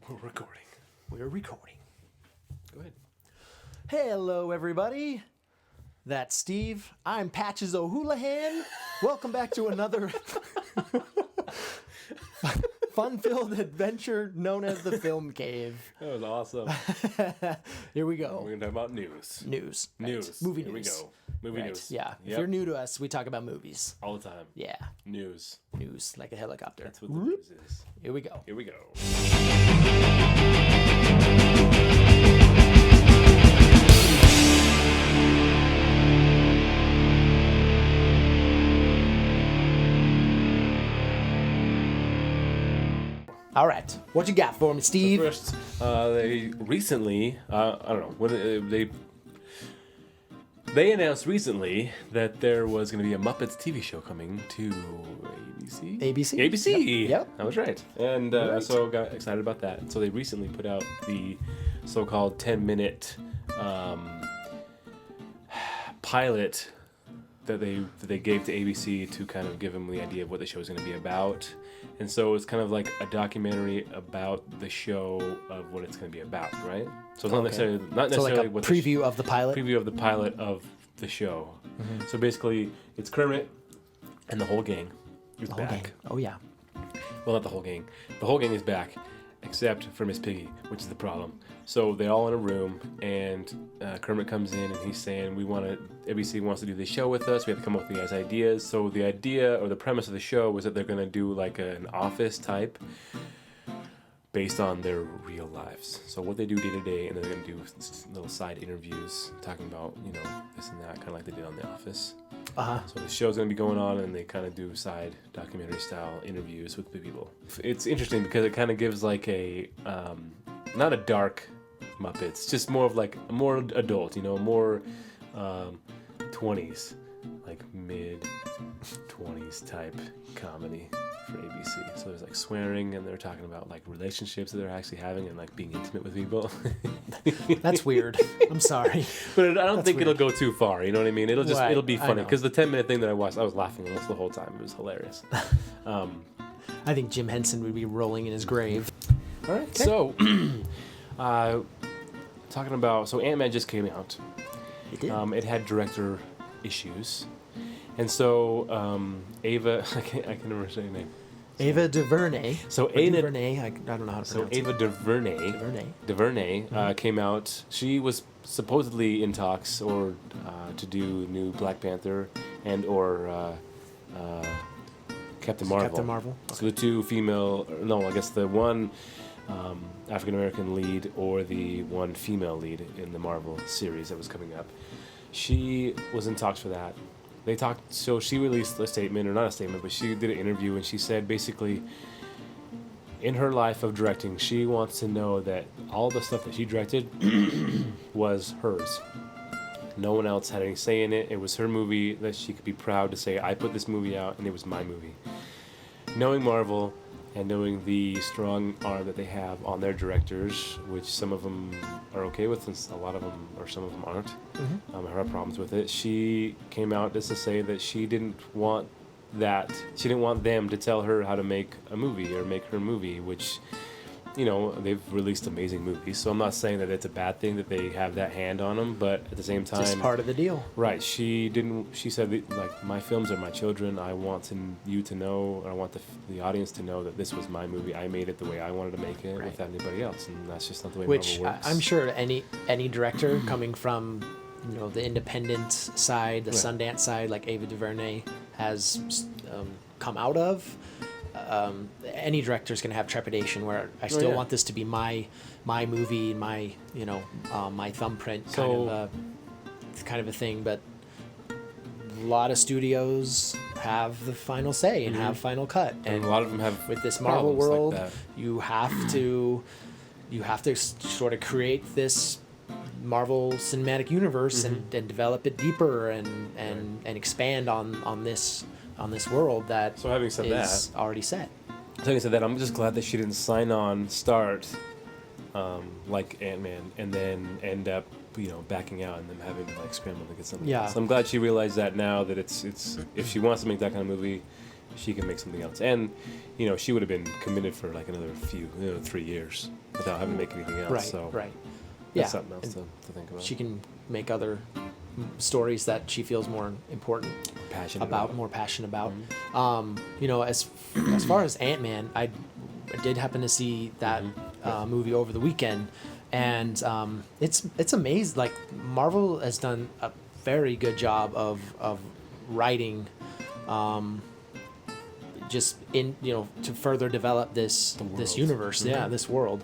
We're recording. We're recording. Go ahead. Hello, everybody. That's Steve. I'm Patches O'Houlihan. Welcome back to another fun-filled adventure known as the Film Cave. That was awesome. Here we go. We're going to talk about news. News. Right. News. Movie Here news. we go. Movie Right. news. Yeah. If Yep. you're new to us, we talk about movies. All the time. Yeah. News. News, like a helicopter. That's what the news is. Here we go. Here we go. All right. What you got for me, Steve? First, they recently, I don't know, what they announced recently that there was going to be a Muppets TV show coming to ABC. ABC. ABC. Yep. I was right. And Right. so got excited about that. So they recently put out the so-called 10-minute pilot that they gave to ABC to kind of give them the idea of what the show is going to be about. And so it's kind of like a documentary about the show of what it's going to be about, right? So it's not necessarily So like a what preview of the pilot? preview of the pilot of the show. So basically, it's Kermit and the whole gang is The whole back. gang. Oh, yeah. Well, not the whole gang. The whole gang is back, except for Miss Piggy, which is the problem. So they're all in a room, and Kermit comes in, and he's saying, ABC wants to do this show with us. We have to come up with these ideas. So the idea, or the premise of the show, was that they're going to do like an office type based on their real lives. So what they do day to day, and they're going to do little side interviews talking about, this and that, kind of like they did on The Office. Uh-huh. So the show's going to be going on, and they kind of do side documentary style interviews with the people. It's interesting because it kind of gives like a, not a dark Muppets, just more of like more adult, more 20s, like mid 20s type comedy for ABC. So there's like swearing, and they're talking about like relationships that they're actually having and like being intimate with people. That's weird. I'm sorry. But I don't think it'll go too far. You know what I mean? It'll Right, be I funny know. because the 10-minute thing that I watched, I was laughing almost the whole time. It was hilarious. I think Jim Henson would be rolling in his grave. All right. So, talking about Ant-Man just came out. He did. It had director issues, and so Ava, I can't remember her name. Ava DuVernay. So Or Ava, DuVernay. I don't know how to so pronounce Ava it. DuVernay came out. She was supposedly in talks or to do new Black Panther or Captain Marvel. Captain Marvel. So the two female, I guess the one African American lead or the one female lead in the Marvel series that was coming up. She was in talks for that. They talked, so she released a statement, or not a statement, but she did an interview, and she said basically, in her life of directing, she wants to know that all the stuff that she directed was hers. No one else had any say in it. It was her movie that she could be proud to say, I put this movie out, and it was my movie. Knowing Marvel and knowing the strong arm that they have on their directors, which some of them are okay with, and a lot of them, or some of them aren't, have problems with it. She came out just to say that she didn't want them to tell her how to make a movie or make her movie, which, they've released amazing movies. So I'm not saying that it's a bad thing that they have that hand on them, but at the same time, Just part of the deal. right? She said that, like, my films are my children. I want you to know, or I want the audience to know that this was my movie. I made it the way I wanted to make it, Right. without anybody else, and that's just not the way Which Marvel works. I'm sure any director coming from the independent side, the Sundance side, like Ava DuVernay has come out of. Any director is going to have trepidation where I still want this to be my movie, my my thumbprint kind of a thing. But a lot of studios have the final say and have final cut, and a lot of them have with this Marvel problems like world, that. you have to sort of create this Marvel Cinematic Universe and develop it deeper and expand on this world that So having said is already set. Having said that, I'm just glad that she didn't start like Ant-Man, and then end up backing out and them having to like scramble to get something else. I'm glad she realized that now, that it's if she wants to make that kind of movie, she can make something else. And she would have been committed for like another 3 years without having to make anything else. Right. So Right. that's something else to think about. She can make other stories that she feels more important more passionate about. As far as Ant-Man, I did happen to see that movie over the weekend, and it's amazing. Like, Marvel has done a very good job of writing, just in to further develop this universe. Mm-hmm. Yeah, this world.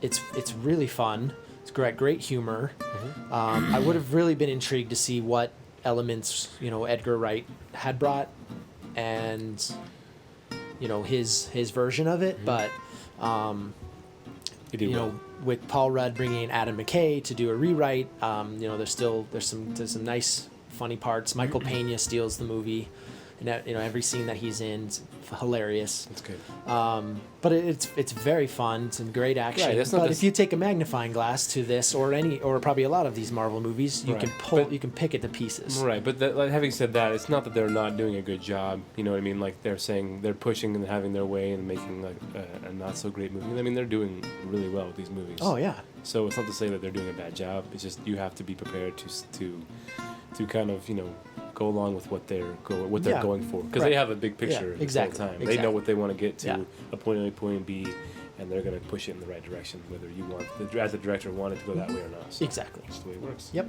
It's really fun. It's great humor. Mm-hmm. I would have really been intrigued to see what elements Edgar Wright had brought, and his version of it. Mm-hmm. But with Paul Rudd bringing in Adam McKay to do a rewrite, there's some nice funny parts. Michael Pena steals the movie, and every scene that he's in is hilarious. That's good. But it's very fun. It's some great action. Right, but if you take a magnifying glass to this or probably a lot of these Marvel movies, you can pick it to pieces. Right, but having said that, it's not that they're not doing a good job. You know what I mean? Like, they're saying they're pushing and having their way and making like a not so great movie. I mean, they're doing really well with these movies. Oh yeah. So it's not to say that they're doing a bad job. It's just you have to be prepared to kind of go along with what they're going for, because they have a big picture the whole time. They know what they want to get to, a point A, point B, and they're going to push it in the right direction, whether you as a director want it to go that way or not. So Exactly. that's the way it works. Yep.